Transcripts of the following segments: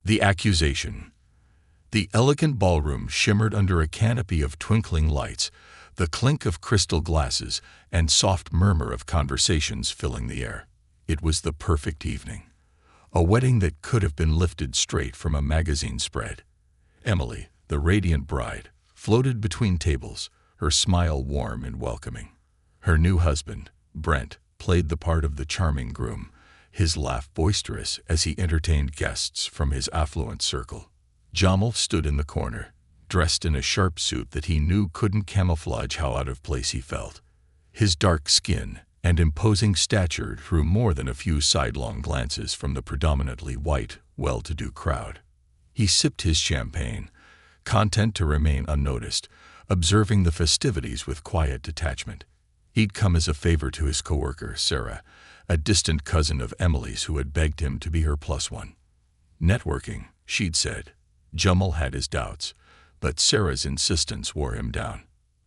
The accusation. The elegant ballroom shimmered under a canopy of twinkling lights, the clink of crystal glasses and soft murmur of conversations filling the air. It was the perfect evening. A wedding that could have been lifted straight from a magazine spread. Emily, the radiant bride, floated between tables, her smile warm and welcoming. Her new husband, Brent, played the part of the charming groom, his laugh boisterous as he entertained guests from his affluent circle. Jamal stood in the corner, dressed in a sharp suit that he knew couldn't camouflage how out of place he felt. His dark skin and imposing stature drew more than a few sidelong glances from the predominantly white, well-to-do crowd. He sipped his champagne, content to remain unnoticed, observing the festivities with quiet detachment. He'd come as a favor to his coworker, Sarah, a distant cousin of Emily's who had begged him to be her plus one. Networking, she'd said. Jamal had his doubts, but Sarah's insistence wore him down.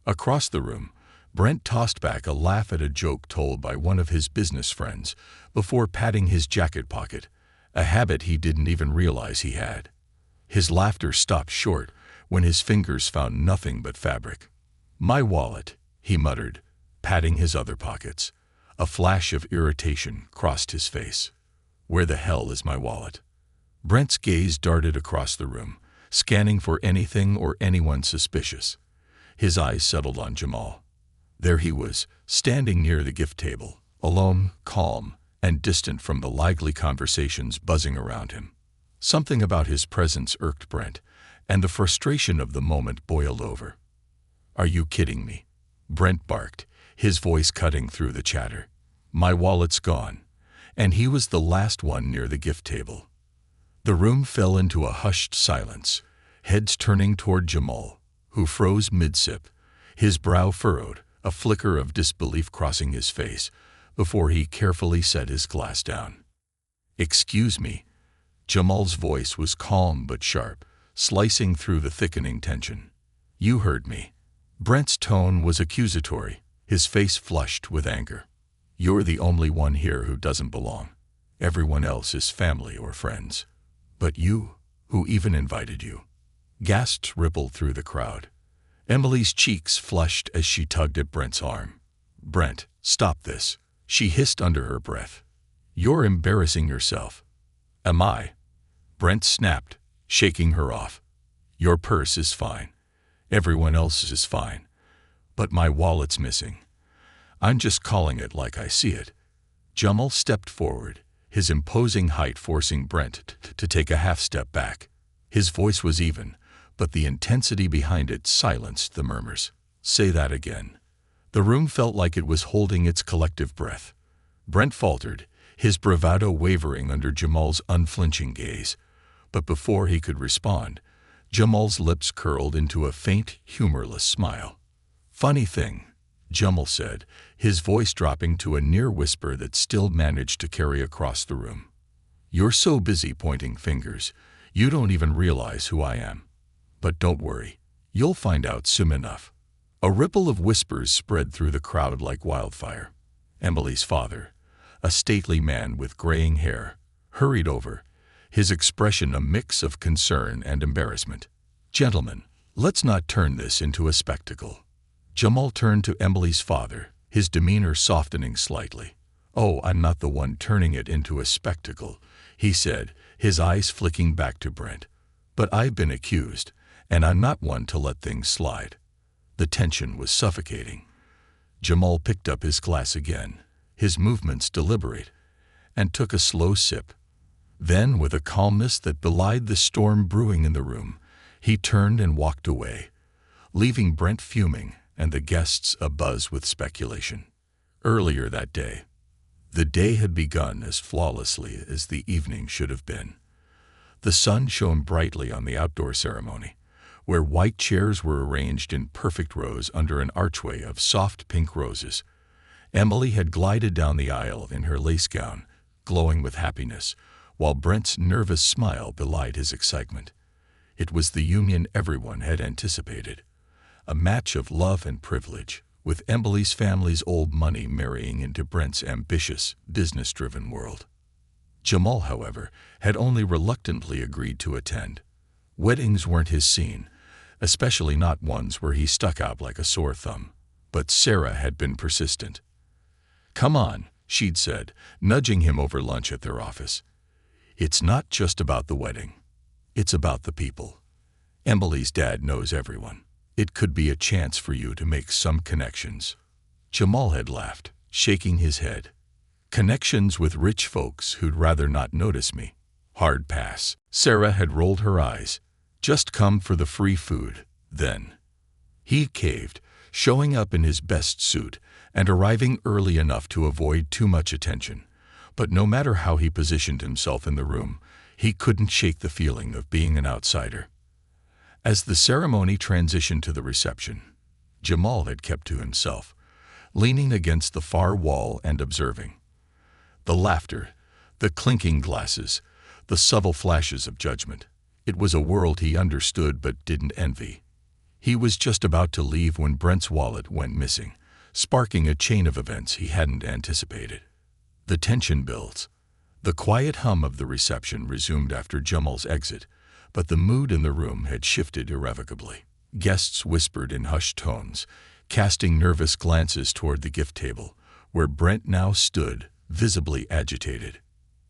Across the room, Brent tossed back a laugh at a joke told by one of his business friends before patting his jacket pocket, a habit he didn't even realize he had. His laughter stopped short when his fingers found nothing but fabric. "My wallet," he muttered, patting his other pockets. A flash of irritation crossed his face. "Where the hell is my wallet?" Brent's gaze darted across the room, scanning for anything or anyone suspicious. His eyes settled on Jamal. There he was, standing near the gift table, alone, calm, and distant from the lively conversations buzzing around him. Something about his presence irked Brent, and the frustration of the moment boiled over. "Are you kidding me?" Brent barked, his voice cutting through the chatter. "My wallet's gone," and he was the last one near the gift table. The room fell into a hushed silence, heads turning toward Jamal, who froze mid-sip, his brow furrowed, a flicker of disbelief crossing his face, before he carefully set his glass down. "Excuse me." Jamal's voice was calm but sharp, slicing through the thickening tension. "You heard me." Brent's tone was accusatory, his face flushed with anger. "You're the only one here who doesn't belong. Everyone else is family or friends. But you, who even invited you?" Gasps rippled through the crowd. Emily's cheeks flushed as she tugged at Brent's arm. "Brent, stop this," she hissed under her breath. "You're embarrassing yourself." "Am I?" Brent snapped, shaking her off. "Your purse is fine. Everyone else is fine. But my wallet's missing. I'm just calling it like I see it." Jamal stepped forward, his imposing height forcing Brent to take a half step back. His voice was even, but the intensity behind it silenced the murmurs. "Say that again." The room felt like it was holding its collective breath. Brent faltered, his bravado wavering under Jamal's unflinching gaze. But before he could respond, Jamal's lips curled into a faint, humorless smile. "Funny thing," Jamal said, his voice dropping to a near whisper that still managed to carry across the room. "You're so busy pointing fingers, you don't even realize who I am. But don't worry, you'll find out soon enough." A ripple of whispers spread through the crowd like wildfire. Emily's father, a stately man with graying hair, hurried over, his expression a mix of concern and embarrassment. "Gentlemen, let's not turn this into a spectacle." Jamal turned to Emily's father, his demeanor softening slightly. "Oh, I'm not the one turning it into a spectacle," he said, his eyes flicking back to Brent. "But I've been accused, and I'm not one to let things slide." The tension was suffocating. Jamal picked up his glass again, his movements deliberate, and took a slow sip. Then, with a calmness that belied the storm brewing in the room, he turned and walked away, leaving Brent fuming and the guests abuzz with speculation. Earlier that day, the day had begun as flawlessly as the evening should have been. The sun shone brightly on the outdoor ceremony, where white chairs were arranged in perfect rows under an archway of soft pink roses. Emily had glided down the aisle in her lace gown, glowing with happiness, while Brent's nervous smile belied his excitement. It was the union everyone had anticipated, a match of love and privilege, with Emily's family's old money marrying into Brent's ambitious, business-driven world. Jamal, however, had only reluctantly agreed to attend. Weddings weren't his scene, especially not ones where he stuck out like a sore thumb. But Sarah had been persistent. "Come on," she'd said, nudging him over lunch at their office. "It's not just about the wedding. It's about the people. Emily's dad knows everyone. It could be a chance for you to make some connections." Jamal had laughed, shaking his head. "Connections with rich folks who'd rather not notice me. Hard pass." Sarah had rolled her eyes. "Just come for the free food, then." He caved, showing up in his best suit and arriving early enough to avoid too much attention. But no matter how he positioned himself in the room, he couldn't shake the feeling of being an outsider. As the ceremony transitioned to the reception, Jamal had kept to himself, leaning against the far wall and observing. The laughter, the clinking glasses, the subtle flashes of judgment. It was a world he understood but didn't envy. He was just about to leave when Brent's wallet went missing, sparking a chain of events he hadn't anticipated. The tension builds. The quiet hum of the reception resumed after Jamal's exit, but the mood in the room had shifted irrevocably. Guests whispered in hushed tones, casting nervous glances toward the gift table, where Brent now stood, visibly agitated.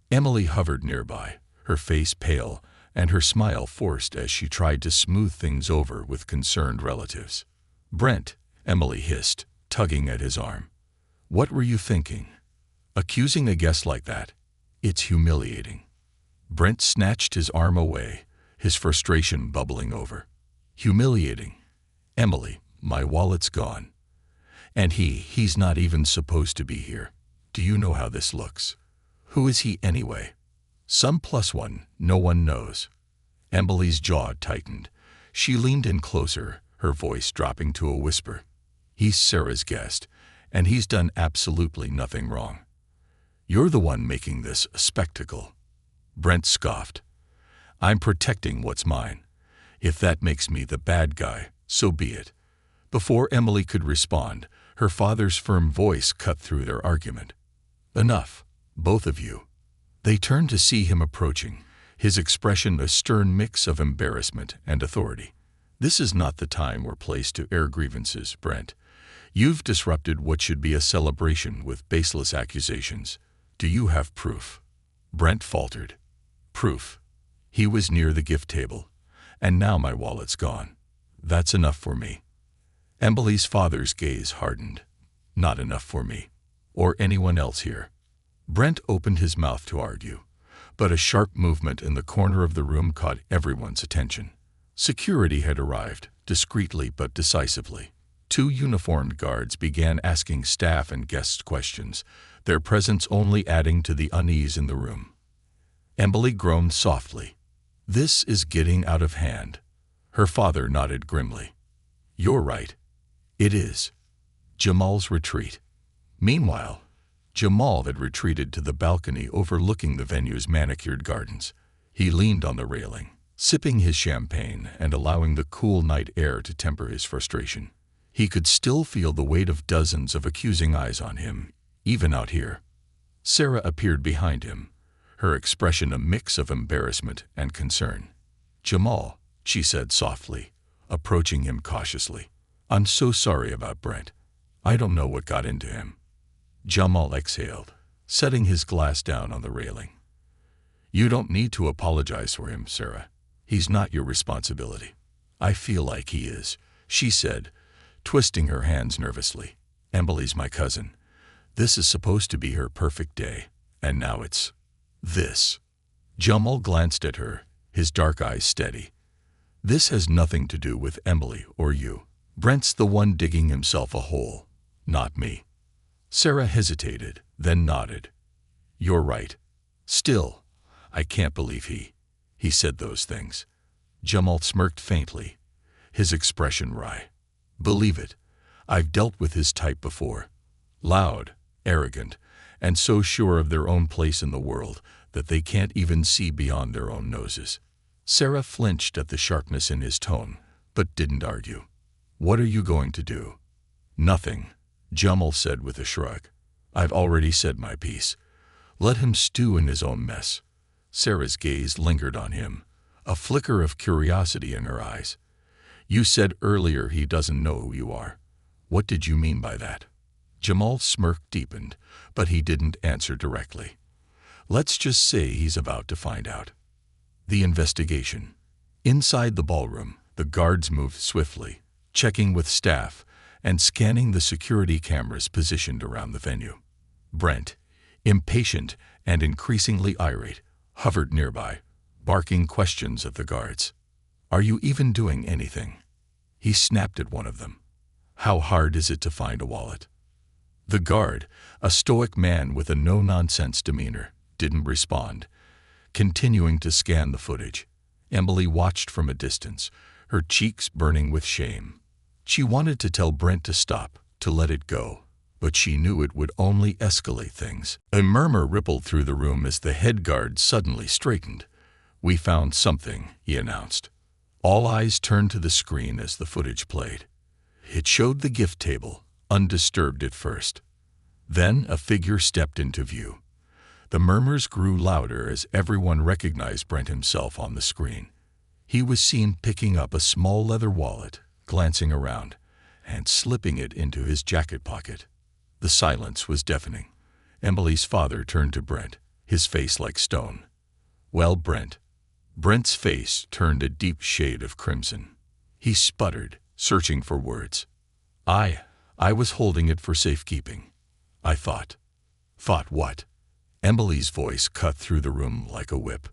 Emily hovered nearby, her face pale and her smile forced as she tried to smooth things over with concerned relatives. "Brent," Emily hissed, tugging at his arm. "What were you thinking? Accusing a guest like that? It's humiliating." Brent snatched his arm away, his frustration bubbling over. "Humiliating? Emily, my wallet's gone. And he's not even supposed to be here. Do you know how this looks? Who is he anyway? Some +1, no one knows." Emily's jaw tightened. She leaned in closer, her voice dropping to a whisper. "He's Sarah's guest, and he's done absolutely nothing wrong. You're the one making this a spectacle." Brent scoffed. "I'm protecting what's mine. If that makes me the bad guy, so be it." Before Emily could respond, her father's firm voice cut through their argument. "Enough, both of you." They turned to see him approaching, his expression a stern mix of embarrassment and authority. "This is not the time or place to air grievances, Brent. You've disrupted what should be a celebration with baseless accusations. Do you have proof?" Brent faltered. "Proof?" He was near the gift table. "And now my wallet's gone. That's enough for me." Emily's father's gaze hardened. "Not enough for me. Or anyone else here." Brent opened his mouth to argue, but a sharp movement in the corner of the room caught everyone's attention. Security had arrived, discreetly but decisively. 2 uniformed guards began asking staff and guests questions, their presence only adding to the unease in the room. Emily groaned softly. "This is getting out of hand." Her father nodded grimly. "You're right. It is." Jamal's retreat. Meanwhile, Jamal had retreated to the balcony overlooking the venue's manicured gardens. He leaned on the railing, sipping his champagne and allowing the cool night air to temper his frustration. He could still feel the weight of dozens of accusing eyes on him, even out here. Sarah appeared behind him, her expression a mix of embarrassment and concern. "Jamal," she said softly, approaching him cautiously. "I'm so sorry about Brent. I don't know what got into him." Jamal exhaled, setting his glass down on the railing. "You don't need to apologize for him, Sarah. He's not your responsibility." "I feel like he is," she said, twisting her hands nervously. "Emily's my cousin. This is supposed to be her perfect day, and now it's this." Jamal glanced at her, his dark eyes steady. "This has nothing to do with Emily or you. Brent's the one digging himself a hole, not me." Sarah hesitated, then nodded. "You're right. Still, I can't believe he said those things." Jamal smirked faintly, his expression wry. "Believe it. I've dealt with his type before. Loud, arrogant, and so sure of their own place in the world that they can't even see beyond their own noses." Sarah flinched at the sharpness in his tone, but didn't argue. "What are you going to do?" "Nothing," Jamal said with a shrug. "I've already said my piece. Let him stew in his own mess. Sarah's gaze lingered on him, a flicker of curiosity in her eyes. You said earlier he doesn't know who you are. What did you mean by that? Jamal's smirk deepened, but he didn't answer directly. Let's just say he's about to find out. The investigation. Inside the ballroom, the guards moved swiftly, checking with staff and scanning the security cameras positioned around the venue. Brent, impatient and increasingly irate, hovered nearby, barking questions at the guards. Are you even doing anything? He snapped at one of them. How hard is it to find a wallet? The guard, a stoic man with a no-nonsense demeanor, didn't respond, continuing to scan the footage. Emily watched from a distance, her cheeks burning with shame. She wanted to tell Brent to stop, to let it go, but she knew it would only escalate things. A murmur rippled through the room as the head guard suddenly straightened. We found something, he announced. All eyes turned to the screen as the footage played. It showed the gift table, undisturbed at first. Then a figure stepped into view. The murmurs grew louder as everyone recognized Brent himself on the screen. He was seen picking up a small leather wallet, glancing around, and slipping it into his jacket pocket. The silence was deafening. Emily's father turned to Brent, his face like stone. Well, Brent. Brent's face turned a deep shade of crimson. He sputtered, searching for words. I was holding it for safekeeping. I thought. Thought what? Emily's voice cut through the room like a whip.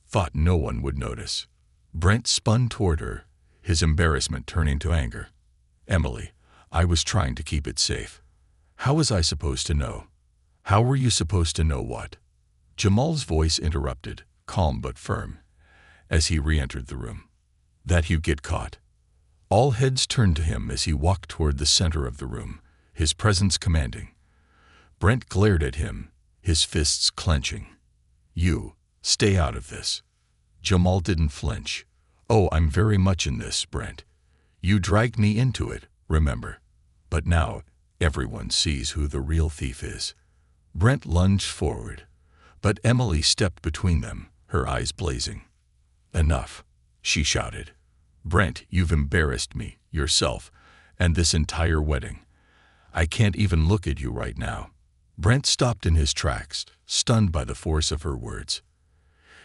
Thought no one would notice. Brent spun toward her, his embarrassment turning to anger. Emily, I was trying to keep it safe. How was I supposed to know? How were you supposed to know what? Jamal's voice interrupted, calm but firm, as he re-entered the room. That you get caught. All heads turned to him as he walked toward the center of the room, his presence commanding. Brent glared at him, his fists clenching. You, stay out of this. Jamal didn't flinch. Oh, I'm very much in this, Brent. You dragged me into it, remember. But now, everyone sees who the real thief is. Brent lunged forward, but Emily stepped between them, her eyes blazing. Enough, she shouted. Brent, you've embarrassed me, yourself, and this entire wedding. I can't even look at you right now. Brent stopped in his tracks, stunned by the force of her words.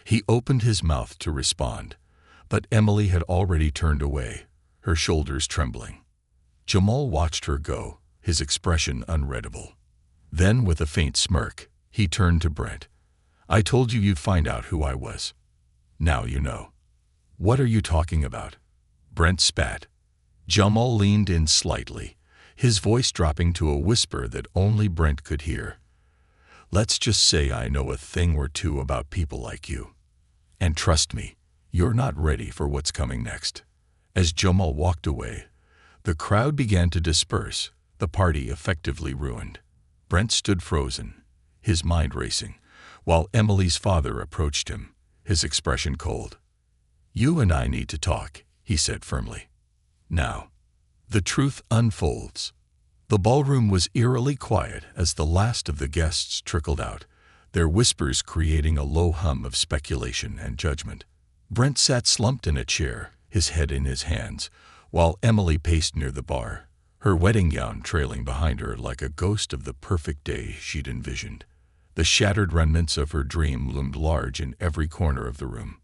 He opened his mouth to respond, but Emily had already turned away, her shoulders trembling. Jamal watched her go, his expression unreadable. Then, with a faint smirk, he turned to Brent. I told you you'd find out who I was. Now you know. What are you talking about? Brent spat. Jamal leaned in slightly, his voice dropping to a whisper that only Brent could hear. Let's just say I know a thing or two about people like you. And trust me, you're not ready for what's coming next. As Jamal walked away, the crowd began to disperse, the party effectively ruined. Brent stood frozen, his mind racing, while Emily's father approached him, his expression cold. You and I need to talk, he said firmly. Now, the truth unfolds. The ballroom was eerily quiet as the last of the guests trickled out, their whispers creating a low hum of speculation and judgment. Brent sat slumped in a chair, his head in his hands, while Emily paced near the bar, her wedding gown trailing behind her like a ghost of the perfect day she'd envisioned. The shattered remnants of her dream loomed large in every corner of the room.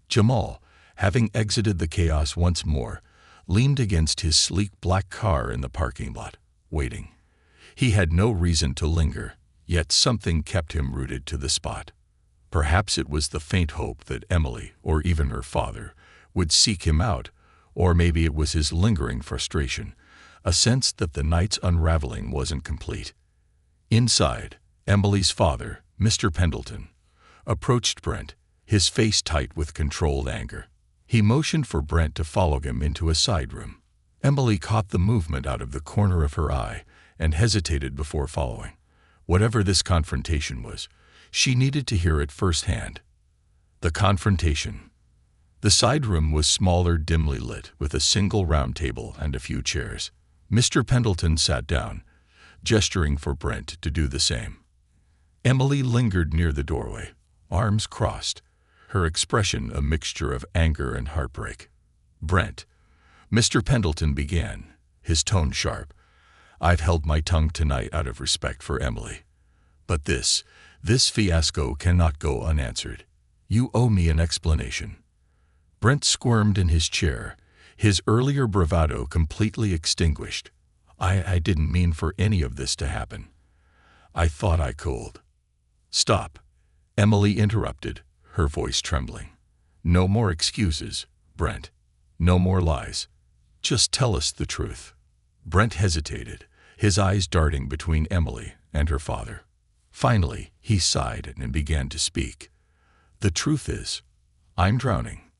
Jamal, having exited the chaos once more, leaned against his sleek black car in the parking lot, waiting. He had no reason to linger, yet something kept him rooted to the spot. Perhaps it was the faint hope that Emily, or even her father, would seek him out, or maybe it was his lingering frustration, a sense that the night's unraveling wasn't complete. Inside, Emily's father, Mr. Pendleton, approached Brent, his face tight with controlled anger. He motioned for Brent to follow him into a side room. Emily caught the movement out of the corner of her eye and hesitated before following. Whatever this confrontation was, she needed to hear it firsthand. The confrontation. The side room was smaller, dimly lit, with a single round table and a few chairs. Mr. Pendleton sat down, gesturing for Brent to do the same. Emily lingered near the doorway, arms crossed, her expression a mixture of anger and heartbreak. "Brent," Mr. Pendleton began, his tone sharp. "I've held my tongue tonight out of respect for Emily. But this fiasco cannot go unanswered. You owe me an explanation." Brent squirmed in his chair, his earlier bravado completely extinguished. I didn't mean for any of this to happen. I thought I could." "Stop," Emily interrupted, her voice trembling. "No more excuses, Brent. No more lies. Just tell us the truth." Brent hesitated, his eyes darting between Emily and her father. Finally, he sighed and began to speak. "The truth is, I'm drowning.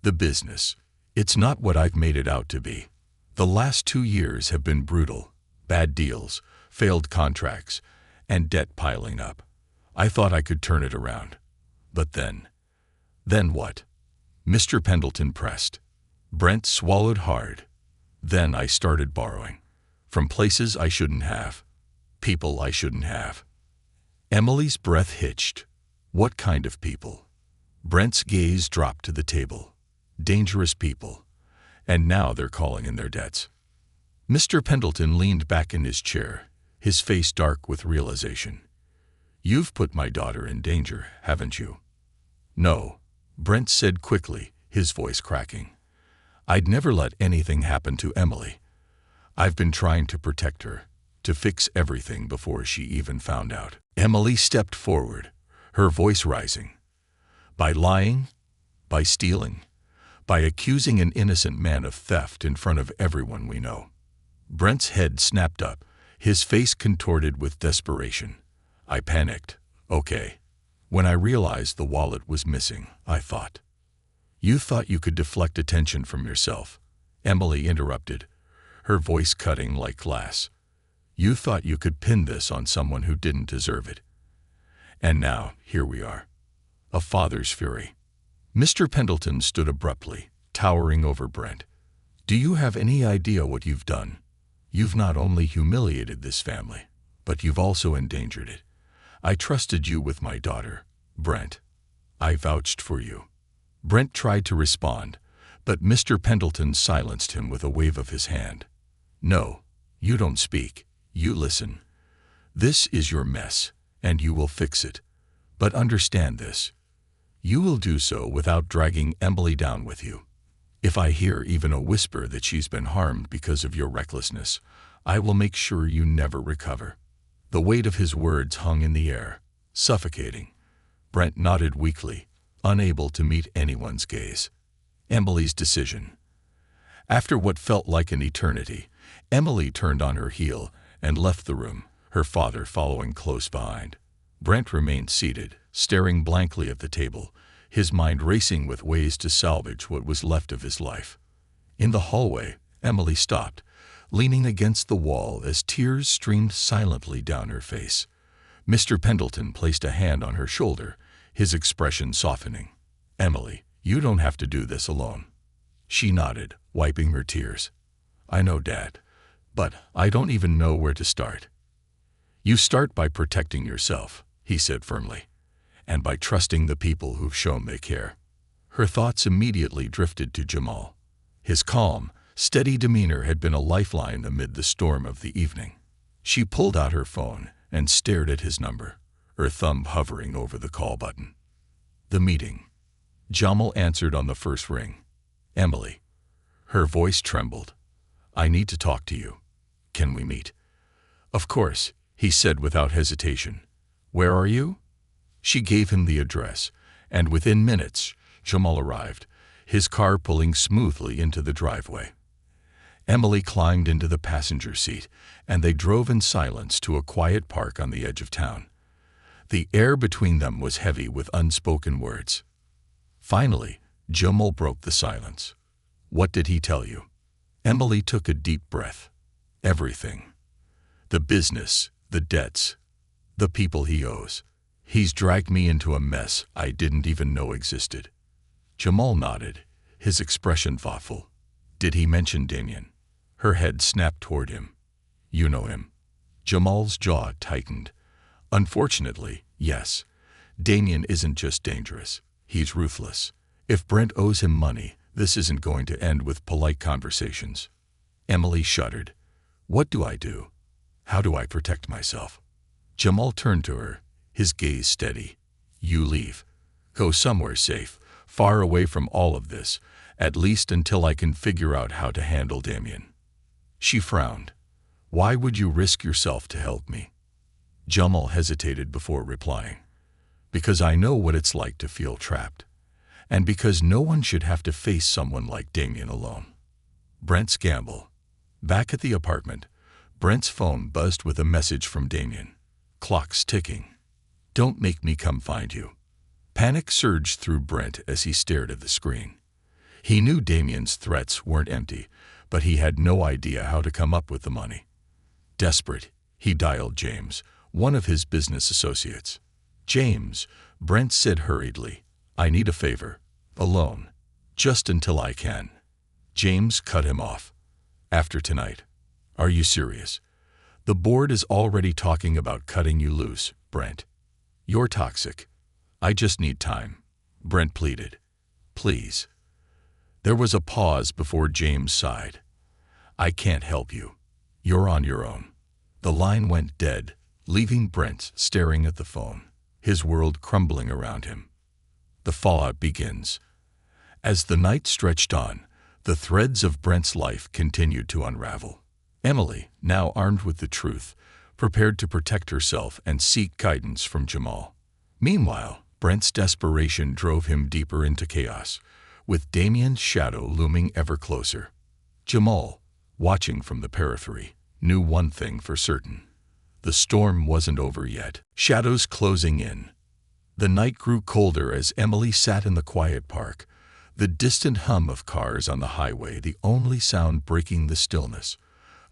The business, it's not what I've made it out to be. The last 2 years have been brutal. Bad deals, failed contracts, and debt piling up. I thought I could turn it around. But then what?" Mr. Pendleton pressed. Brent swallowed hard. "Then I started borrowing. From places I shouldn't have. People I shouldn't have." Emily's breath hitched. "What kind of people?" Brent's gaze dropped to the table. "Dangerous people. And now they're calling in their debts." Mr. Pendleton leaned back in his chair, his face dark with realization. "You've put my daughter in danger, haven't you?" "No," Brent said quickly, his voice cracking. "I'd never let anything happen to Emily. I've been trying to protect her, to fix everything before she even found out." Emily stepped forward, her voice rising. "By lying? By stealing? By accusing an innocent man of theft in front of everyone we know?" Brent's head snapped up, his face contorted with desperation. "I panicked. Okay. When I realized the wallet was missing, I thought." "You thought you could deflect attention from yourself," Emily interrupted, her voice cutting like glass. "You thought you could pin this on someone who didn't deserve it. And now, here we are. A father's fury." Mr. Pendleton stood abruptly, towering over Brent. "Do you have any idea what you've done? You've not only humiliated this family, but you've also endangered it. I trusted you with my daughter, Brent. I vouched for you." Brent tried to respond, but Mr. Pendleton silenced him with a wave of his hand. "No, you don't speak, you listen. This is your mess, and you will fix it. But understand this. You will do so without dragging Emily down with you. If I hear even a whisper that she's been harmed because of your recklessness, I will make sure you never recover." The weight of his words hung in the air, suffocating. Brent nodded weakly, unable to meet anyone's gaze. Emily's decision. After what felt like an eternity, Emily turned on her heel and left the room, her father following close behind. Brent remained seated, staring blankly at the table, his mind racing with ways to salvage what was left of his life. In the hallway, Emily stopped, leaning against the wall as tears streamed silently down her face. Mr. Pendleton placed a hand on her shoulder, his expression softening. "Emily, you don't have to do this alone." She nodded, wiping her tears. "I know, Dad, but I don't even know where to start." "You start by protecting yourself," he said firmly, "and by trusting the people who've shown they care." Her thoughts immediately drifted to Jamal. His calm, steady demeanor had been a lifeline amid the storm of the evening. She pulled out her phone and stared at his number, her thumb hovering over the call button. "The meeting." Jamal answered on the first ring. "Emily." Her voice trembled. "I need to talk to you. Can we meet?" "Of course," he said without hesitation. "Where are you?" She gave him the address, and within minutes, Jamal arrived, his car pulling smoothly into the driveway. Emily climbed into the passenger seat, and they drove in silence to a quiet park on the edge of town. The air between them was heavy with unspoken words. Finally, Jamal broke the silence. "What did he tell you?" Emily took a deep breath. "Everything. The business, the debts, the people he owes. He's dragged me into a mess I didn't even know existed." Jamal nodded, his expression thoughtful. "Did he mention Damien?" Her head snapped toward him. "You know him." Jamal's jaw tightened. Unfortunately, yes. Damien isn't just dangerous. He's ruthless. If Brent owes him money, this isn't going to end with polite conversations. Emily shuddered. What do I do? How do I protect myself? Jamal turned to her, his gaze steady. You leave. Go somewhere safe, far away from all of this, at least until I can figure out how to handle Damien. She frowned. Why would you risk yourself to help me? Jamal hesitated before replying. Because I know what it's like to feel trapped. And because no one should have to face someone like Damien alone. Brent's gamble. Back at the apartment, Brent's phone buzzed with a message from Damien. Clock's ticking. Don't make me come find you. Panic surged through Brent as he stared at the screen. He knew Damien's threats weren't empty, but he had no idea how to come up with the money. Desperate, he dialed James, one of his business associates. James, Brent said hurriedly, I need a favor. Alone. Just until I can. James cut him off. After tonight. Are you serious? The board is already talking about cutting you loose, Brent. You're toxic. I just need time. Brent pleaded. Please. There was a pause before James sighed. I can't help you. You're on your own. The line went dead, leaving Brent staring at the phone, his world crumbling around him. The fallout begins. As the night stretched on, the threads of Brent's life continued to unravel. Emily, now armed with the truth, prepared to protect herself and seek guidance from Jamal. Meanwhile, Brent's desperation drove him deeper into chaos, with Damien's shadow looming ever closer. Jamal, watching from the periphery, knew one thing for certain. The storm wasn't over yet. Shadows closing in. The night grew colder as Emily sat in the quiet park, the distant hum of cars on the highway the only sound breaking the stillness.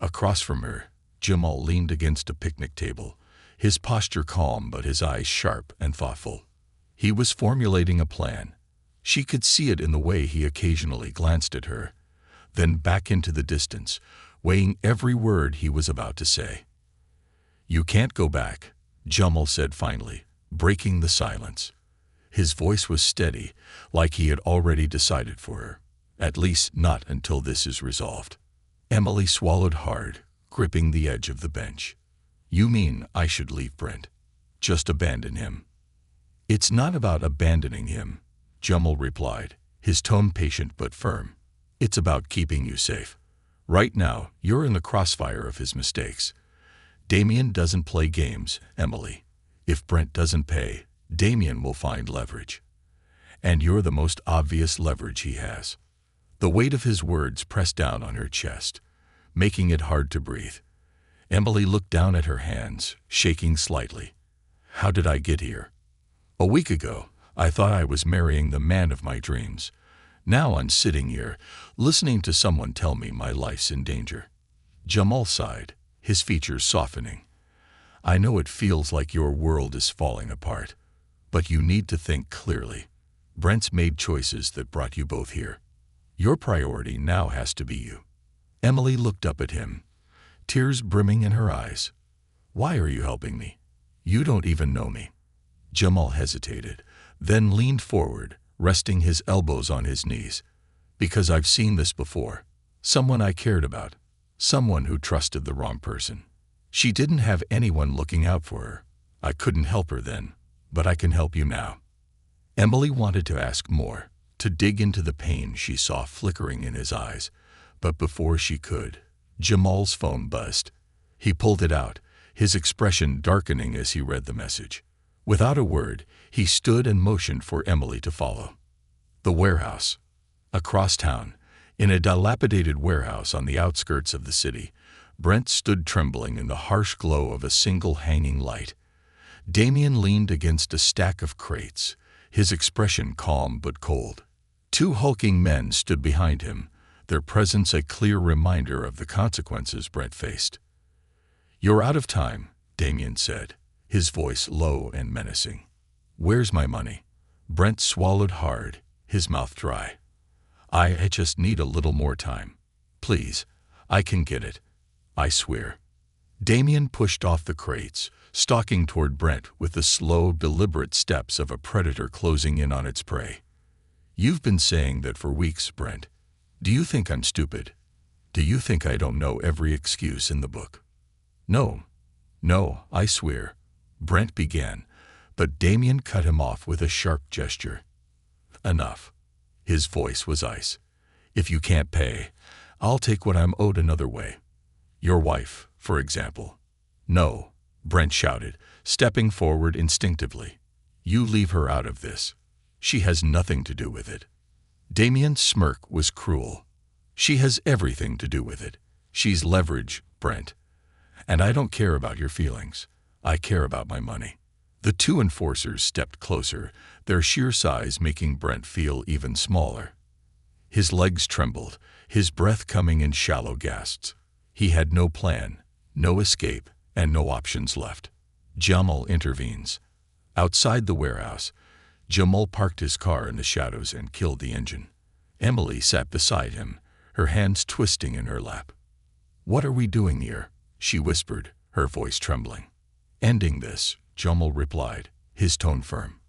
Across from her, Jamal leaned against a picnic table, his posture calm but his eyes sharp and thoughtful. He was formulating a plan. She could see it in the way he occasionally glanced at her, then back into the distance, weighing every word he was about to say. You can't go back, Jamal said finally, breaking the silence. His voice was steady, like he had already decided for her. At least not until this is resolved. Emily swallowed hard, gripping the edge of the bench. You mean I should leave Brent? Just abandon him? It's not about abandoning him, Jamal replied, his tone patient but firm. It's about keeping you safe. Right now, you're in the crossfire of his mistakes. Damien doesn't play games, Emily. If Brent doesn't pay, Damien will find leverage. And you're the most obvious leverage he has. The weight of his words pressed down on her chest, making it hard to breathe. Emily looked down at her hands, shaking slightly. How did I get here? A week ago, I thought I was marrying the man of my dreams. Now I'm sitting here, listening to someone tell me my life's in danger. Jamal sighed, his features softening. I know it feels like your world is falling apart, but you need to think clearly. Brent's made choices that brought you both here. Your priority now has to be you. Emily looked up at him, tears brimming in her eyes. Why are you helping me? You don't even know me. Jamal hesitated, then leaned forward, resting his elbows on his knees. Because I've seen this before. Someone I cared about. Someone who trusted the wrong person. She didn't have anyone looking out for her. I couldn't help her then, but I can help you now. Emily wanted to ask more, to dig into the pain she saw flickering in his eyes, but before she could, Jamal's phone buzzed. He pulled it out, his expression darkening as he read the message. Without a word, he stood and motioned for Emily to follow. The warehouse. Across town, in a dilapidated warehouse on the outskirts of the city, Brent stood trembling in the harsh glow of a single hanging light. Damien leaned against a stack of crates, his expression calm but cold. Two hulking men stood behind him, their presence a clear reminder of the consequences Brent faced. You're out of time, Damien said, his voice low and menacing. Where's my money? Brent swallowed hard, his mouth dry. I just need a little more time. Please, I can get it. I swear. Damien pushed off the crates, stalking toward Brent with the slow, deliberate steps of a predator closing in on its prey. "You've been saying that for weeks, Brent. Do you think I'm stupid? Do you think I don't know every excuse in the book?" No, I swear," Brent began, but Damien cut him off with a sharp gesture. "Enough." His voice was ice. "If you can't pay, I'll take what I'm owed another way. Your wife, for example." "No," Brent shouted, stepping forward instinctively. "You leave her out of this. She has nothing to do with it." Damien's smirk was cruel. "She has everything to do with it. She's leverage, Brent. And I don't care about your feelings. I care about my money." The two enforcers stepped closer, their sheer size making Brent feel even smaller. His legs trembled, his breath coming in shallow gasps. He had no plan, no escape, and no options left. Jamal intervenes. Outside the warehouse, Jamal parked his car in the shadows and killed the engine. Emily sat beside him, her hands twisting in her lap. "What are we doing here?" she whispered, her voice trembling. "Ending this," Jamal replied, his tone firm.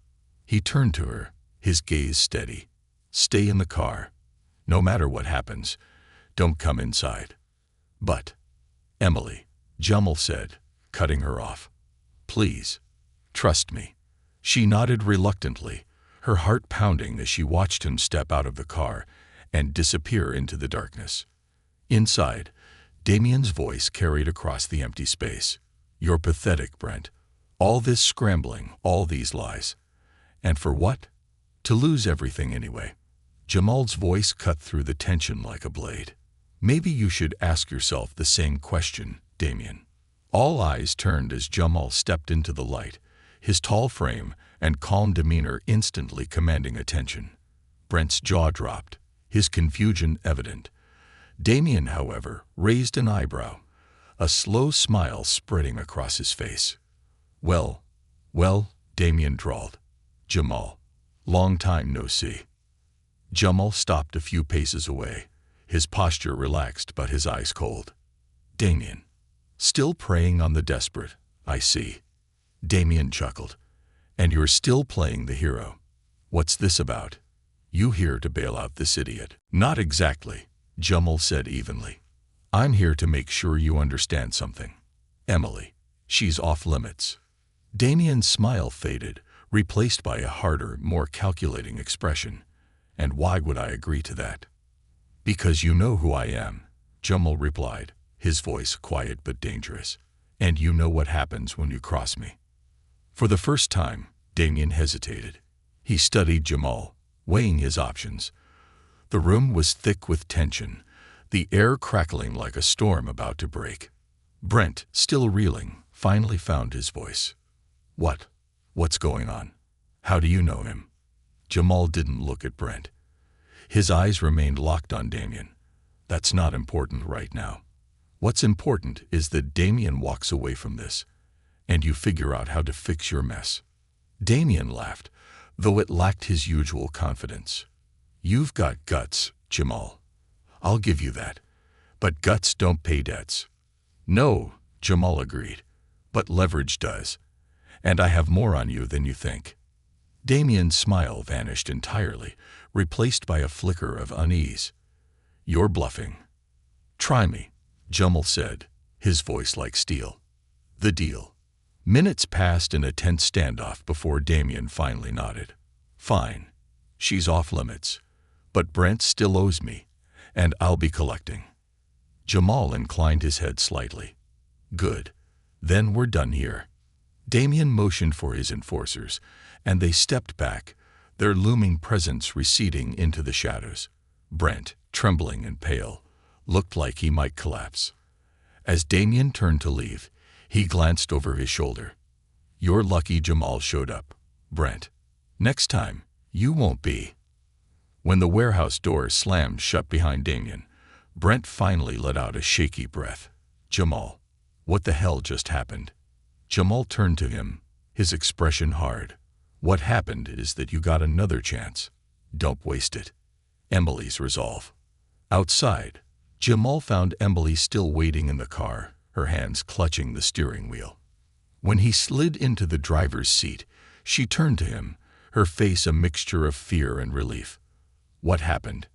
He turned to her, his gaze steady. "Stay in the car. No matter what happens, don't come inside." "But, Emily," Jamal said, cutting her off. "Please, trust me." She nodded reluctantly, her heart pounding as she watched him step out of the car and disappear into the darkness. Inside, Damien's voice carried across the empty space. "You're pathetic, Brent. All this scrambling, all these lies. And for what? To lose everything anyway." Jamal's voice cut through the tension like a blade. "Maybe you should ask yourself the same question, Damien." All eyes turned as Jamal stepped into the light, his tall frame and calm demeanor instantly commanding attention. Brent's jaw dropped, his confusion evident. Damien, however, raised an eyebrow, a slow smile spreading across his face. Well, Damien drawled. "Jamal, long time no see." Jamal stopped a few paces away, his posture relaxed but his eyes cold. "Damien, still preying on the desperate, I see." Damien chuckled. "And you're still playing the hero. What's this about? You here to bail out this idiot?" "Not exactly," Jamal said evenly. "I'm here to make sure you understand something. Emily, she's off limits." Damien's smile faded, replaced by a harder, more calculating expression. "And why would I agree to that?" "Because you know who I am," Jamal replied, his voice quiet but dangerous. "And you know what happens when you cross me." For the first time, Damien hesitated. He studied Jamal, weighing his options. The room was thick with tension, the air crackling like a storm about to break. Brent, still reeling, finally found his voice. What's going on? How do you know him?" Jamal didn't look at Brent. His eyes remained locked on Damien. "That's not important right now. What's important is that Damien walks away from this, and you figure out how to fix your mess." Damien laughed, though it lacked his usual confidence. "You've got guts, Jamal. I'll give you that. But guts don't pay debts." "No," Jamal agreed, "but leverage does. And I have more on you than you think." Damien's smile vanished entirely, replaced by a flicker of unease. "You're bluffing." "Try me," Jamal said, his voice like steel. "The deal." Minutes passed in a tense standoff before Damien finally nodded. "Fine. She's off limits. But Brent still owes me, and I'll be collecting." Jamal inclined his head slightly. "Good. Then we're done here." Damien motioned for his enforcers, and they stepped back, their looming presence receding into the shadows. Brent, trembling and pale, looked like he might collapse. As Damien turned to leave, he glanced over his shoulder. "You're lucky Jamal showed up, Brent. Next time, you won't be." When the warehouse door slammed shut behind Damien, Brent finally let out a shaky breath. "Jamal, what the hell just happened?" Jamal turned to him, his expression hard. "What happened is that you got another chance. Don't waste it." Emily's resolve. Outside, Jamal found Emily still waiting in the car, her hands clutching the steering wheel. When he slid into the driver's seat, she turned to him, her face a mixture of fear and relief. "What happened?"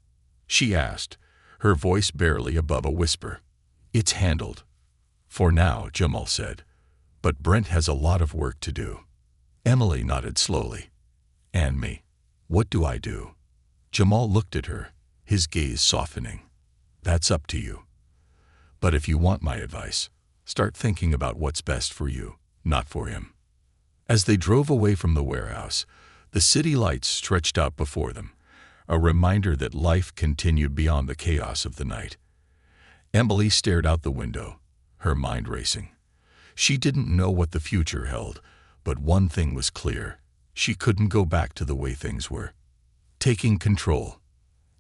she asked, her voice barely above a whisper. "It's handled." "For now," Jamal said. "But Brent has a lot of work to do." Emily nodded slowly. "And me. What do I do?" Jamal looked at her, his gaze softening. "That's up to you. But if you want my advice, start thinking about what's best for you, not for him." As they drove away from the warehouse, the city lights stretched out before them, a reminder that life continued beyond the chaos of the night. Emily stared out the window, her mind racing. She didn't know what the future held, but one thing was clear: she couldn't go back to the way things were. Taking control,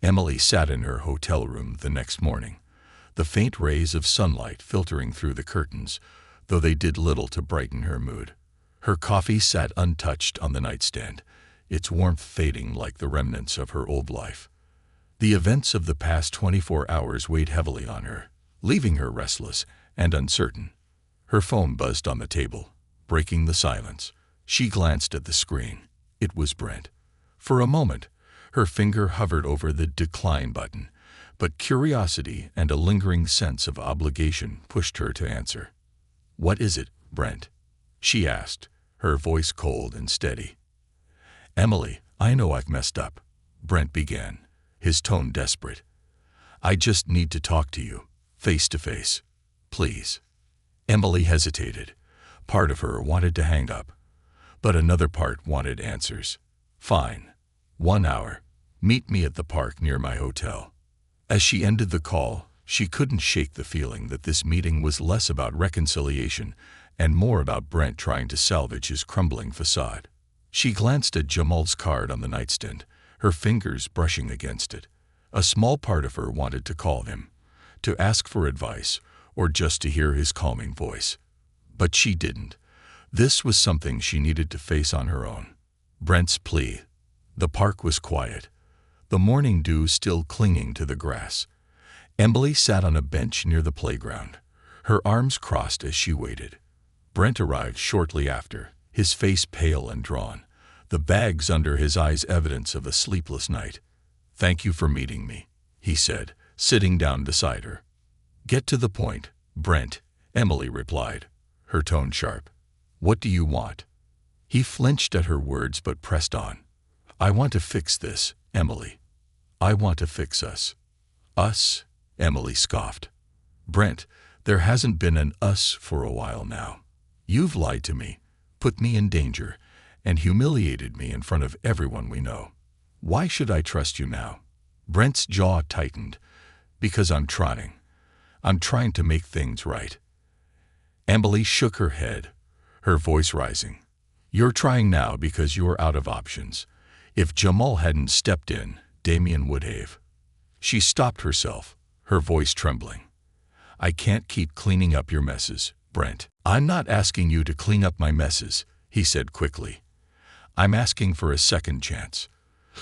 Emily sat in her hotel room the next morning, the faint rays of sunlight filtering through the curtains, though they did little to brighten her mood. Her coffee sat untouched on the nightstand, its warmth fading like the remnants of her old life. The events of the past 24 hours weighed heavily on her, leaving her restless and uncertain. Her phone buzzed on the table, breaking the silence. She glanced at the screen. It was Brent. For a moment, her finger hovered over the decline button, but curiosity and a lingering sense of obligation pushed her to answer. "What is it, Brent?" she asked, her voice cold and steady. "Emily, I know I've messed up," Brent began, his tone desperate. "I just need to talk to you, face to face. Please." Emily hesitated. Part of her wanted to hang up, but another part wanted answers. "Fine. 1 hour. Meet me at the park near my hotel." As she ended the call, she couldn't shake the feeling that this meeting was less about reconciliation and more about Brent trying to salvage his crumbling facade. She glanced at Jamal's card on the nightstand, her fingers brushing against it. A small part of her wanted to call him, to ask for advice, or just to hear his calming voice. But she didn't. This was something she needed to face on her own. Brent's plea. The park was quiet, the morning dew still clinging to the grass. Emily sat on a bench near the playground, her arms crossed as she waited. Brent arrived shortly after, his face pale and drawn, the bags under his eyes evidence of a sleepless night. "Thank you for meeting me," he said, sitting down beside her. "Get to the point, Brent," Emily replied, her tone sharp. "What do you want?" He flinched at her words but pressed on. "I want to fix this, Emily. I want to fix us." "Us?" Emily scoffed. "Brent, there hasn't been an us for a while now. You've lied to me, put me in danger, and humiliated me in front of everyone we know. Why should I trust you now?" Brent's jaw tightened. "Because I'm trying. I'm trying to make things right." Emily shook her head, her voice rising. "You're trying now because you're out of options. If Jamal hadn't stepped in, Damien would have." She stopped herself, her voice trembling. "I can't keep cleaning up your messes, Brent." "I'm not asking you to clean up my messes," he said quickly. "I'm asking for a second chance,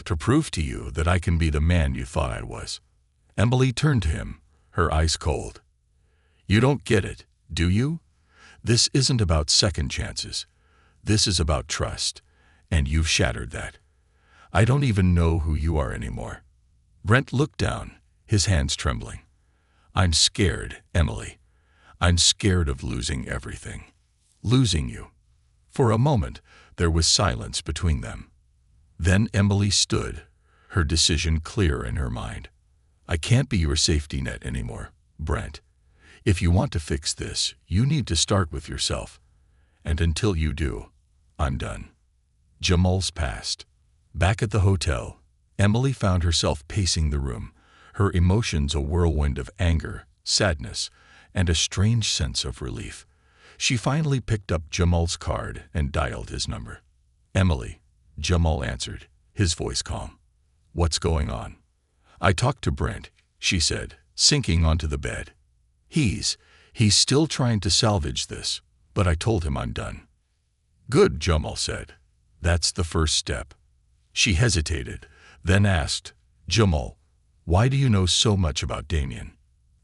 to prove to you that I can be the man you thought I was." Emily turned to him, her eyes cold. "You don't get it, do you? This isn't about second chances. This is about trust, and you've shattered that. I don't even know who you are anymore." Brent looked down, his hands trembling. "I'm scared, Emily. I'm scared of losing everything. Losing you." For a moment, there was silence between them. Then Emily stood, her decision clear in her mind. "I can't be your safety net anymore, Brent. If you want to fix this, you need to start with yourself. And until you do, I'm done." Jamal's passed. Back at the hotel, Emily found herself pacing the room, her emotions a whirlwind of anger, sadness, and a strange sense of relief. She finally picked up Jamal's card and dialed his number. "Emily," Jamal answered, his voice calm. "What's going on?" "I talked to Brent," she said, sinking onto the bed. He's still trying to salvage this, but I told him I'm done." "Good," Jamal said. "That's the first step." She hesitated, then asked, "Jamal, why do you know so much about Damien?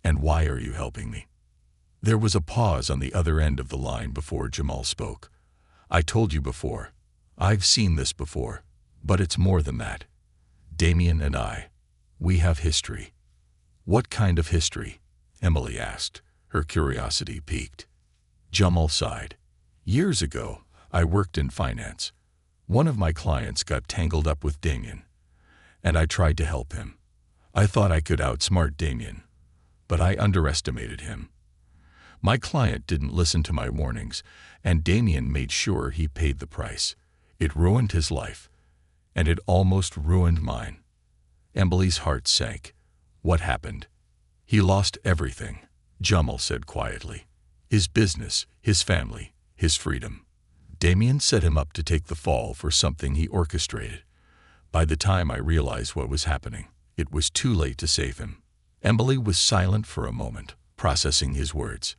And why are you helping me?" There was a pause on the other end of the line before Jamal spoke. I told you before. I've seen this before. But it's more than that. Damien and I, we have history. What kind of history? Emily asked, her curiosity piqued. Jamal sighed. Years ago, I worked in finance. One of my clients got tangled up with Damien, and I tried to help him. I thought I could outsmart Damien, but I underestimated him. My client didn't listen to my warnings, and Damien made sure he paid the price. It ruined his life, and it almost ruined mine. Emily's heart sank. What happened? He lost everything, Jamal said quietly. His business, his family, his freedom. Damien set him up to take the fall for something he orchestrated. By the time I realized what was happening, it was too late to save him. Emily was silent for a moment, processing his words.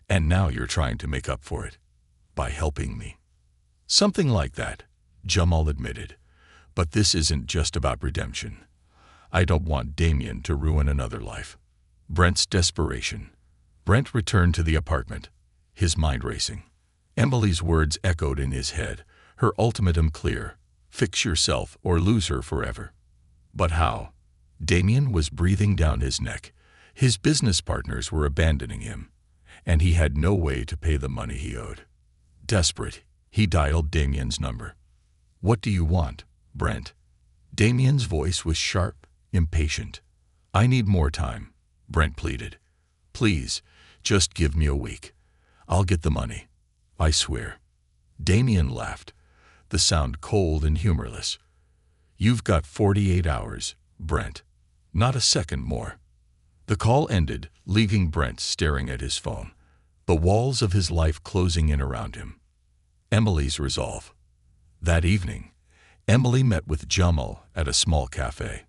And now you're trying to make up for it. By helping me. Something like that, Jamal admitted. But this isn't just about redemption. I don't want Damien to ruin another life. Brent's desperation. Brent returned to the apartment, his mind racing. Emily's words echoed in his head, her ultimatum clear. Fix yourself or lose her forever. But how? Damien was breathing down his neck. His business partners were abandoning him, and he had no way to pay the money he owed. Desperate, he dialed Damien's number. What do you want, Brent? Damien's voice was sharp, impatient. I need more time, Brent pleaded. Please, just give me a week. I'll get the money. I swear. Damien laughed, the sound cold and humorless. You've got 48 hours, Brent. Not a second more. The call ended, leaving Brent staring at his phone, the walls of his life closing in around him. Emily's resolve. That evening, Emily met with Jamal at a small cafe.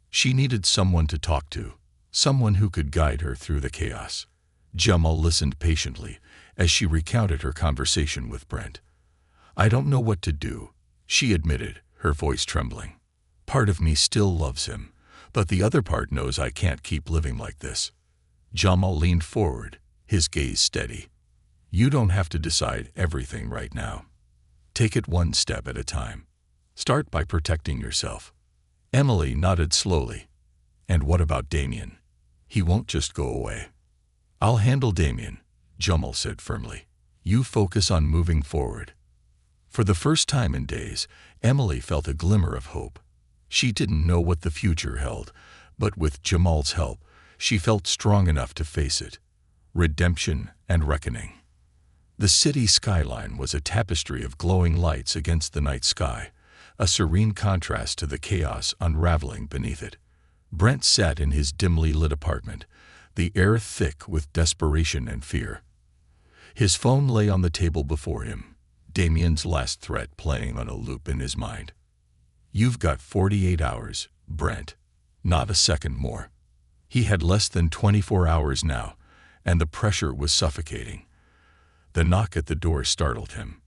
She needed someone to talk to, someone who could guide her through the chaos. Jamal listened patiently as she recounted her conversation with Brent. I don't know what to do, she admitted, her voice trembling. Part of me still loves him, but the other part knows I can't keep living like this. Jamal leaned forward, his gaze steady. You don't have to decide everything right now. Take it one step at a time. Start by protecting yourself. Emily nodded slowly. And what about Damien? He won't just go away. I'll handle Damien, Jamal said firmly. You focus on moving forward. For the first time in days, Emily felt a glimmer of hope. She didn't know what the future held, but with Jamal's help, she felt strong enough to face it. Redemption and reckoning. The city skyline was a tapestry of glowing lights against the night sky, a serene contrast to the chaos unraveling beneath it. Brent sat in his dimly lit apartment, the air thick with desperation and fear. His phone lay on the table before him, Damien's last threat playing on a loop in his mind. You've got 48 hours, Brent. Not a second more. He had less than 24 hours now, and the pressure was suffocating. The knock at the door startled him.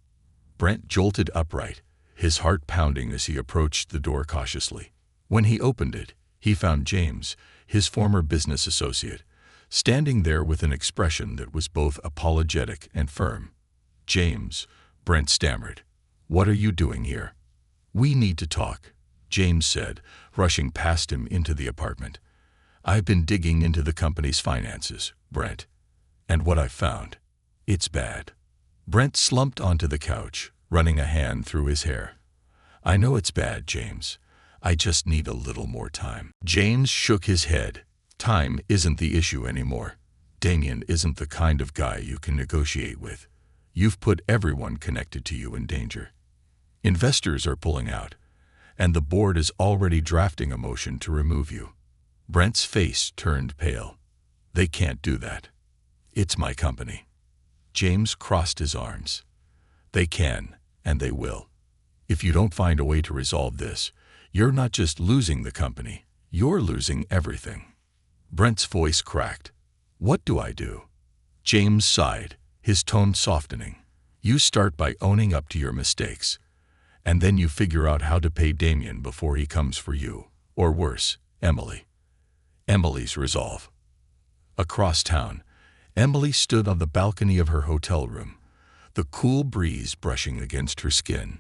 Brent jolted upright, his heart pounding as he approached the door cautiously. When he opened it, he found James, his former business associate, standing there with an expression that was both apologetic and firm. James, Brent stammered. What are you doing here? We need to talk, James said, rushing past him into the apartment. I've been digging into the company's finances, Brent. And what I've found, it's bad. Brent slumped onto the couch, running a hand through his hair. I know it's bad, James. I just need a little more time. James shook his head. Time isn't the issue anymore. Damien isn't the kind of guy you can negotiate with. You've put everyone connected to you in danger. Investors are pulling out, and the board is already drafting a motion to remove you. Brent's face turned pale. They can't do that. It's my company. James crossed his arms. They can, and they will. If you don't find a way to resolve this, you're not just losing the company, you're losing everything. Brent's voice cracked. What do I do? James sighed, his tone softening. You start by owning up to your mistakes, and then you figure out how to pay Damien before he comes for you, or worse, Emily. Emily's resolve. Across town, Emily stood on the balcony of her hotel room, the cool breeze brushing against her skin.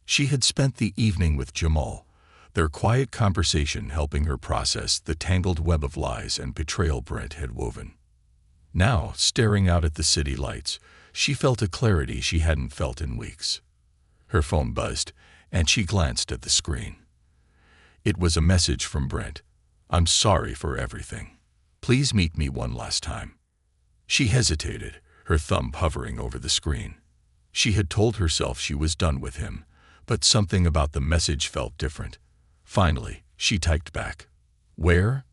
She had spent the evening with Jamal, their quiet conversation helping her process the tangled web of lies and betrayal Brent had woven. Now, staring out at the city lights, she felt a clarity she hadn't felt in weeks. Her phone buzzed, and she glanced at the screen. It was a message from Brent. "I'm sorry for everything. Please meet me one last time." She hesitated, her thumb hovering over the screen. She had told herself she was done with him, but something about the message felt different. Finally, she typed back, "Where?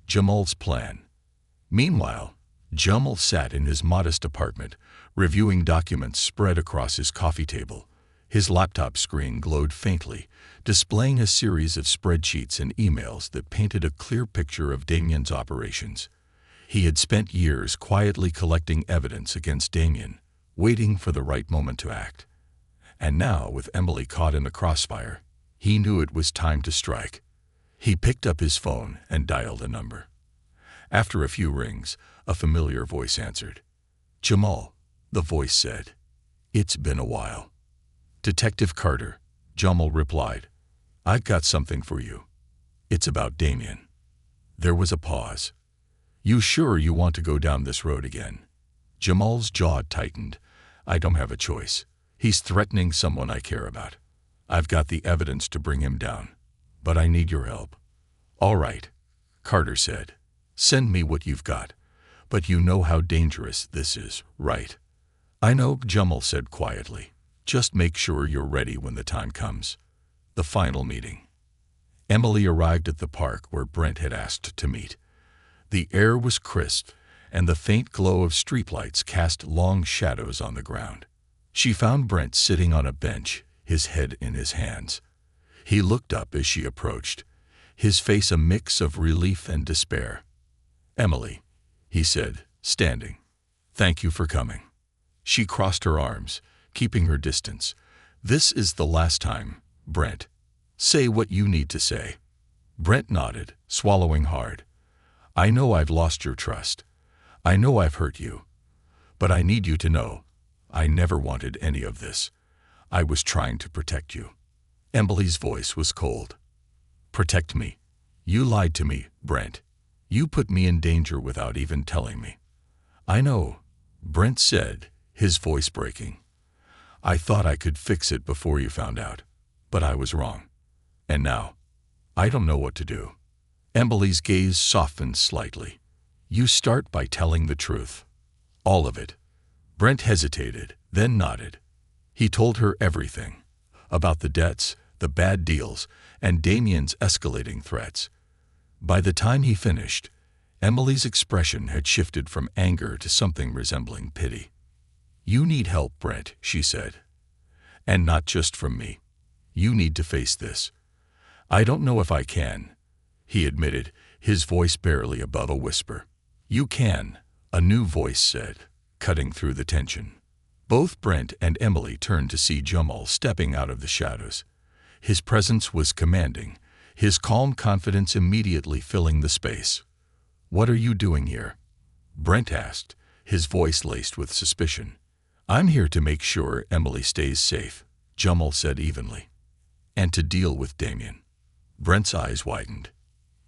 Jamal's plan." Meanwhile, Jamal sat in his modest apartment, reviewing documents spread across his coffee table. His laptop screen glowed faintly, displaying a series of spreadsheets and emails that painted a clear picture of Damien's operations. He had spent years quietly collecting evidence against Damien, waiting for the right moment to act. And now, with Emily caught in the crossfire, he knew it was time to strike. He picked up his phone and dialed a number. After a few rings, a familiar voice answered. "Jamal," the voice said. "It's been a while." "Detective Carter," Jamal replied. "I've got something for you. It's about Damien." There was a pause. "You sure you want to go down this road again?" Jamal's jaw tightened. "I don't have a choice. He's threatening someone I care about. I've got the evidence to bring him down, but I need your help." "All right," Carter said. "Send me what you've got. But you know how dangerous this is, right?" "I know," Jamal said quietly. "Just make sure you're ready when the time comes." The final meeting. Emily arrived at the park where Brent had asked to meet. The air was crisp, and the faint glow of streetlights cast long shadows on the ground. She found Brent sitting on a bench, his head in his hands. He looked up as she approached, his face a mix of relief and despair. "Emily," he said, standing. "Thank you for coming." She crossed her arms, keeping her distance. "This is the last time, Brent. Say what you need to say." Brent nodded, swallowing hard. "I know I've lost your trust. I know I've hurt you. But I need you to know, I never wanted any of this. I was trying to protect you." Emily's voice was cold. "Protect me? You lied to me, Brent. You put me in danger without even telling me." "I know," Brent said, his voice breaking. "I thought I could fix it before you found out, but I was wrong. And now, I don't know what to do." Emily's gaze softened slightly. "You start by telling the truth. All of it." Brent hesitated, then nodded. He told her everything. About the debts, the bad deals, and Damien's escalating threats. By the time he finished, Emily's expression had shifted from anger to something resembling pity. "You need help, Brent," she said. "And not just from me. You need to face this." "I don't know if I can," he admitted, his voice barely above a whisper. "You can," a new voice said, cutting through the tension. Both Brent and Emily turned to see Jamal stepping out of the shadows. His presence was commanding, his calm confidence immediately filling the space. "What are you doing here?" Brent asked, his voice laced with suspicion. "I'm here to make sure Emily stays safe," Jamal said evenly. "And to deal with Damien." Brent's eyes widened.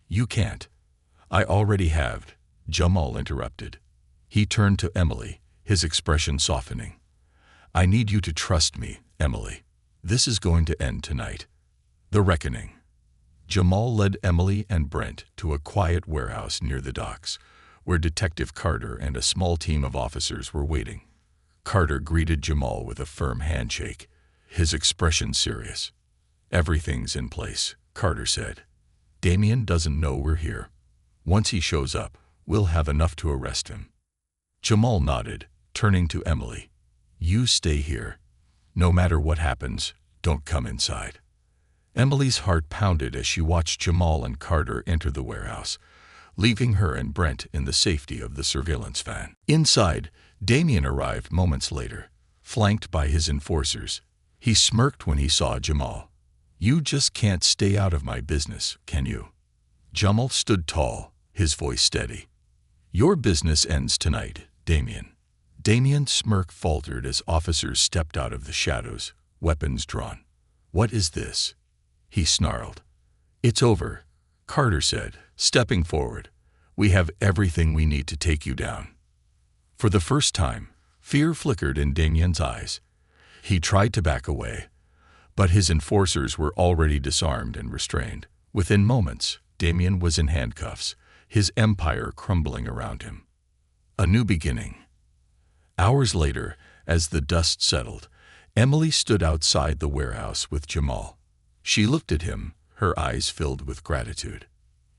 "You can't." "I already have," Jamal interrupted. He turned to Emily, his expression softening. "I need you to trust me, Emily. This is going to end tonight." The reckoning. Jamal led Emily and Brent to a quiet warehouse near the docks, where Detective Carter and a small team of officers were waiting. Carter greeted Jamal with a firm handshake, his expression serious. "Everything's in place," Carter said. "Damien doesn't know we're here. Once he shows up, we'll have enough to arrest him." Jamal nodded, turning to Emily. "You stay here. No matter what happens, don't come inside." Emily's heart pounded as she watched Jamal and Carter enter the warehouse, leaving her and Brent in the safety of the surveillance van. Inside, Damien arrived moments later, flanked by his enforcers. He smirked when he saw Jamal. "You just can't stay out of my business, can you?" Jamal stood tall, his voice steady. "Your business ends tonight, Damien. Damien's smirk faltered as officers stepped out of the shadows, weapons drawn. "What is this?" he snarled. "It's over," Carter said, stepping forward. "We have everything we need to take you down." For the first time, fear flickered in Damien's eyes. He tried to back away, but his enforcers were already disarmed and restrained. Within moments, Damien was in handcuffs, his empire crumbling around him. A new beginning. Hours later, as the dust settled, Emily stood outside the warehouse with Jamal. She looked at him, her eyes filled with gratitude.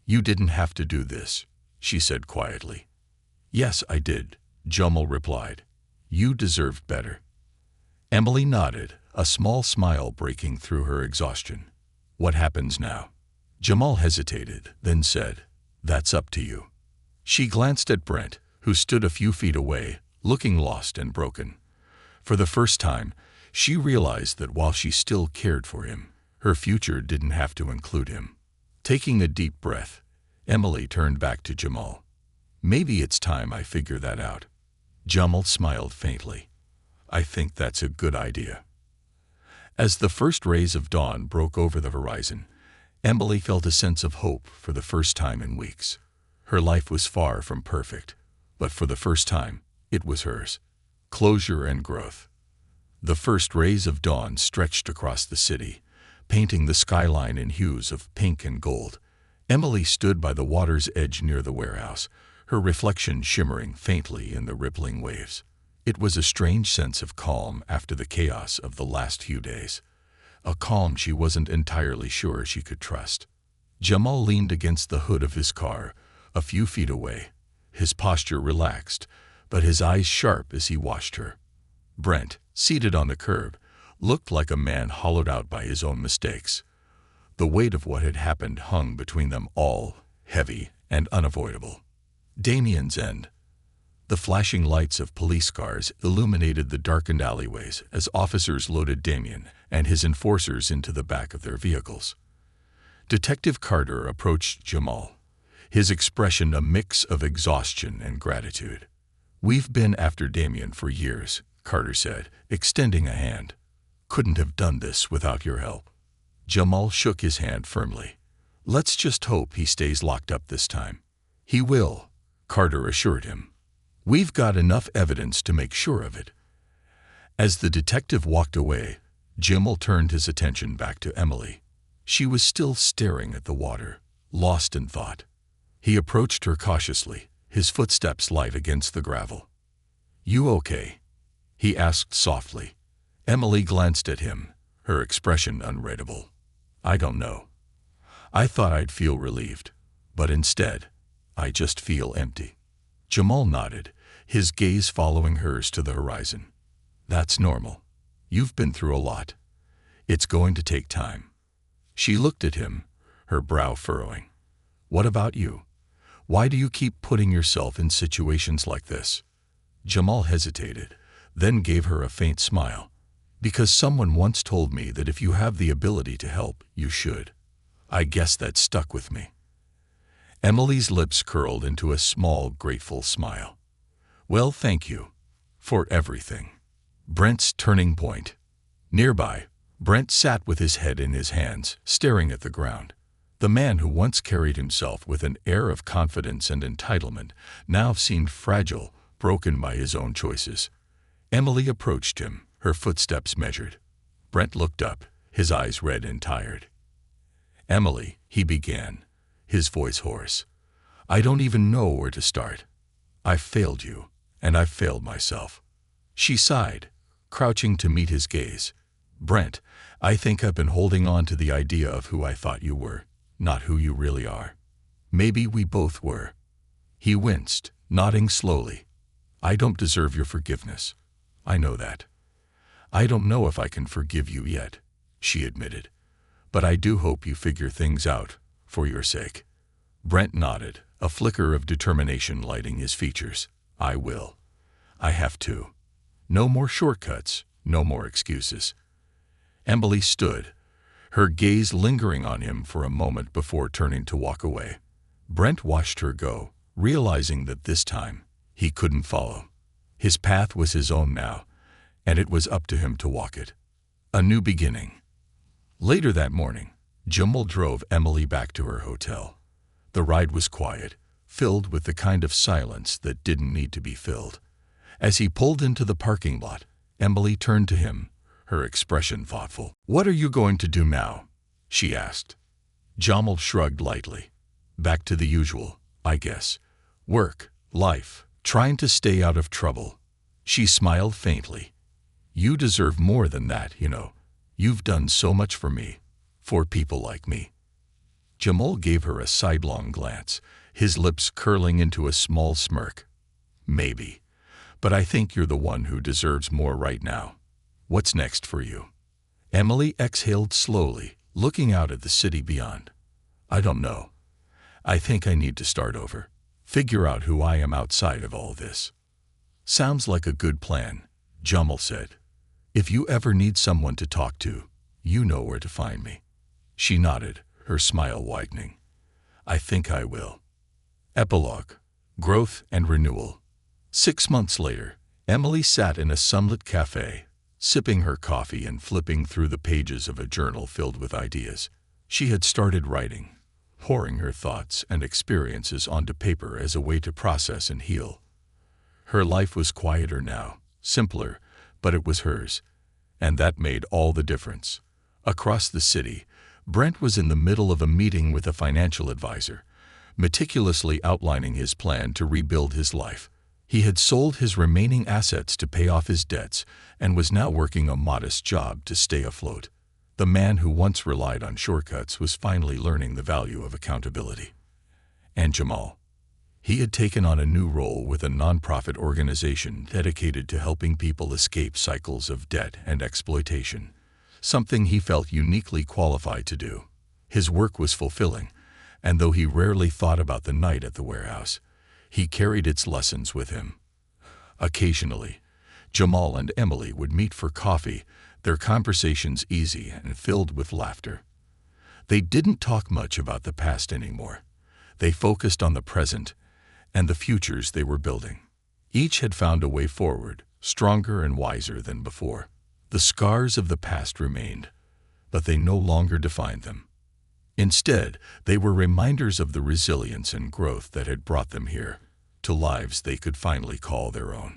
"You didn't have to do this," she said quietly. "Yes, I did," Jamal replied. "You deserved better." Emily nodded, a small smile breaking through her exhaustion. "What happens now?" Jamal hesitated, then said, "That's up to you." She glanced at Brent, who stood a few feet away, looking lost and broken. For the first time, she realized that while she still cared for him, her future didn't have to include him. Taking a deep breath, Emily turned back to Jamal. "Maybe it's time I figure that out." Jamal smiled faintly. "I think that's a good idea." As the first rays of dawn broke over the horizon, Emily felt a sense of hope for the first time in weeks. Her life was far from perfect, but for the first time, it was hers. Closure and growth. The first rays of dawn stretched across the city, painting the skyline in hues of pink and gold. Emily stood by the water's edge near the warehouse, her reflection shimmering faintly in the rippling waves. It was a strange sense of calm after the chaos of the last few days, a calm she wasn't entirely sure she could trust. Jamal leaned against the hood of his car, a few feet away, his posture relaxed, but his eyes sharp as he watched her. Brent, seated on the curb, looked like a man hollowed out by his own mistakes. The weight of what had happened hung between them all, heavy and unavoidable. Damien's end. The flashing lights of police cars illuminated the darkened alleyways as officers loaded Damien and his enforcers into the back of their vehicles. Detective Carter approached Jamal, his expression a mix of exhaustion and gratitude. "We've been after Damien for years," Carter said, extending a hand. "Couldn't have done this without your help." Jamal shook his hand firmly. "Let's just hope he stays locked up this time." "He will," Carter assured him. "We've got enough evidence to make sure of it." As the detective walked away, Jamal turned his attention back to Emily. She was still staring at the water, lost in thought. He approached her cautiously, his footsteps light against the gravel. "You okay?" he asked softly. Emily glanced at him, her expression unreadable. "I don't know. I thought I'd feel relieved, but instead, I just feel empty." Jamal nodded, his gaze following hers to the horizon. "That's normal. You've been through a lot. It's going to take time." She looked at him, her brow furrowing. "What about you? Why do you keep putting yourself in situations like this?" Jamal hesitated, then gave her a faint smile. "Because someone once told me that if you have the ability to help, you should. I guess that stuck with me." Emily's lips curled into a small, grateful smile. "Well, thank you. For everything." Brent's turning point. Nearby, Brent sat with his head in his hands, staring at the ground. The man who once carried himself with an air of confidence and entitlement now seemed fragile, broken by his own choices. Emily approached him, her footsteps measured. Brent looked up, his eyes red and tired. "Emily," he began, his voice hoarse, "I don't even know where to start. I've failed you, and I've failed myself." She sighed, crouching to meet his gaze. "Brent, I think I've been holding on to the idea of who I thought you were, not who you really are. Maybe we both were." He winced, nodding slowly. "I don't deserve your forgiveness. I know that. I don't know if I can forgive you yet," she admitted. "But I do hope you figure things out, for your sake." Brent nodded, a flicker of determination lighting his features. "I will. I have to. No more shortcuts, no more excuses." Emily stood, her gaze lingering on him for a moment before turning to walk away. Brent watched her go, realizing that this time, he couldn't follow. His path was his own now, and it was up to him to walk it. A new beginning. Later that morning, Jamal drove Emily back to her hotel. The ride was quiet, filled with the kind of silence that didn't need to be filled. As he pulled into the parking lot, Emily turned to him, her expression thoughtful. "What are you going to do now?" she asked. Jamal shrugged lightly. "Back to the usual, I guess. Work, life, trying to stay out of trouble." She smiled faintly. "You deserve more than that, you know. You've done so much for me, for people like me." Jamal gave her a sidelong glance, his lips curling into a small smirk. "Maybe. But I think you're the one who deserves more right now. What's next for you?" Emily exhaled slowly, looking out at the city beyond. "I don't know. I think I need to start over. Figure out who I am outside of all this." "Sounds like a good plan," Jamal said. "If you ever need someone to talk to, you know where to find me." She nodded, her smile widening. "I think I will." Epilogue. Growth and renewal. 6 months later, Emily sat in a sunlit cafe, sipping her coffee and flipping through the pages of a journal filled with ideas. She had started writing, pouring her thoughts and experiences onto paper as a way to process and heal. Her life was quieter now, simpler, but it was hers, and that made all the difference. Across the city, Brent was in the middle of a meeting with a financial advisor, meticulously outlining his plan to rebuild his life. He had sold his remaining assets to pay off his debts and was now working a modest job to stay afloat. The man who once relied on shortcuts was finally learning the value of accountability. And Jamal. He had taken on a new role with a nonprofit organization dedicated to helping people escape cycles of debt and exploitation, something he felt uniquely qualified to do. His work was fulfilling, and though he rarely thought about the night at the warehouse, he carried its lessons with him. Occasionally, Jamal and Emily would meet for coffee, their conversations easy and filled with laughter. They didn't talk much about the past anymore. They focused on the present and the futures they were building. Each had found a way forward, stronger and wiser than before. The scars of the past remained, but they no longer defined them. Instead, they were reminders of the resilience and growth that had brought them here, to lives they could finally call their own.